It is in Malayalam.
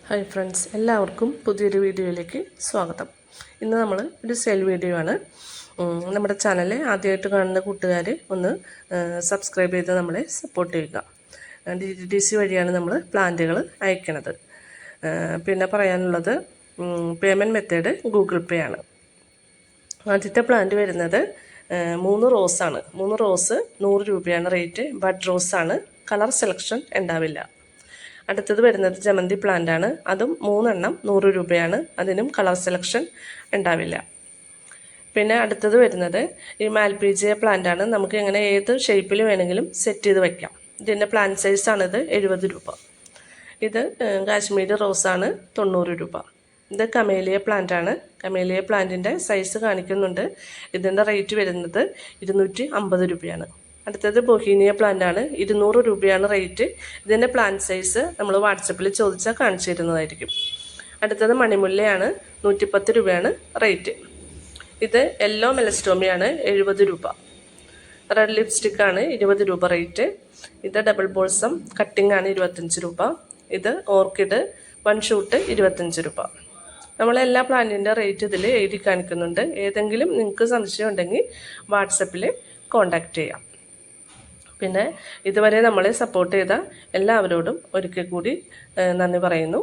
ഹായ് ഫ്രണ്ട്സ്, എല്ലാവർക്കും പുതിയൊരു വീഡിയോയിലേക്ക് സ്വാഗതം. ഇന്ന് നമ്മൾ ഒരു സെയിൽ വീഡിയോ ആണ്. നമ്മുടെ ചാനൽ ആദ്യമായിട്ട് കാണുന്ന കൂട്ടുകാർ ഒന്ന് സബ്സ്ക്രൈബ് ചെയ്ത് നമ്മളെ സപ്പോർട്ട് ചെയ്യുക. DTDC വഴിയാണ് നമ്മൾ പ്ലാന്റുകൾ അയക്കണത്. പിന്നെ പറയാനുള്ളത്, പേയ്മെൻറ്റ് മെത്തേഡ് ഗൂഗിൾ പേ ആണ്. ആദ്യത്തെ പ്ലാന്റ് വരുന്നത് 3 റോസാണ്. 3 റോസ് 100 രൂപയാണ് റേറ്റ്. ബഡ് റോസാണ്. കളർ സെലക്ഷൻ ഉണ്ടാവില്ല. അടുത്തത് വരുന്നത് ജമന്തി പ്ലാന്റ് ആണ്. അതും 3 എണ്ണം 100 രൂപയാണ്. അതിനും കളർ സെലക്ഷൻ ഉണ്ടാവില്ല. പിന്നെ അടുത്തത് വരുന്നത് ഈ മാൽപീജിയ പ്ലാന്റ് ആണ്. നമുക്ക് ഇങ്ങനെ ഏത് ഷേപ്പിൽ വേണമെങ്കിലും സെറ്റ് ചെയ്ത് വയ്ക്കാം. ഇതിൻ്റെ പ്ലാന്റ് സൈസാണിത് 70 രൂപ. ഇത് കാശ്മീരി റോസാണ് 90 രൂപ. ഇത് കമേലിയ പ്ലാന്റ് ആണ്. കമേലിയ പ്ലാന്റിൻ്റെ സൈസ് കാണിക്കുന്നുണ്ട്. ഇതിൻ്റെ റേറ്റ് വരുന്നത് 250 രൂപയാണ്. അടുത്തത് ബൊഹീനിയ പ്ലാന്റ് ആണ്. 200 രൂപയാണ് റേറ്റ്. ഇതിൻ്റെ പ്ലാന്റ് സൈസ് നമ്മൾ വാട്സപ്പിൽ ചോദിച്ചാൽ കാണിച്ചു തരുന്നതായിരിക്കും. അടുത്തത് മണിമുല്ലയാണ്. 110 രൂപയാണ് റേറ്റ്. ഇത് യെല്ലോ മെലസ്റ്റോമിയാണ്. 70 രൂപ. റെഡ് ലിപ്സ്റ്റിക്കാണ് 20 രൂപ റേറ്റ്. ഇത് ഡബിൾ ബോൾസം കട്ടിംഗ് ആണ് 25 രൂപ. ഇത് ഓർക്കിഡ് 1 ഷൂട്ട് 25 രൂപ. നമ്മളെല്ലാ പ്ലാന്റിൻ്റെ റേറ്റ് ഇതിൽ എഴുതി കാണിക്കുന്നുണ്ട്. ഏതെങ്കിലും നിങ്ങൾക്ക് സംശയം ഉണ്ടെങ്കിൽ വാട്സപ്പിൽ കോൺടാക്റ്റ് ചെയ്യാം. പിന്നെ ഇതുവരെ നമ്മളെ സപ്പോർട്ട് ചെയ്ത എല്ലാവരോടും ഒരിക്കൽ കൂടി നന്ദി പറയുന്നു.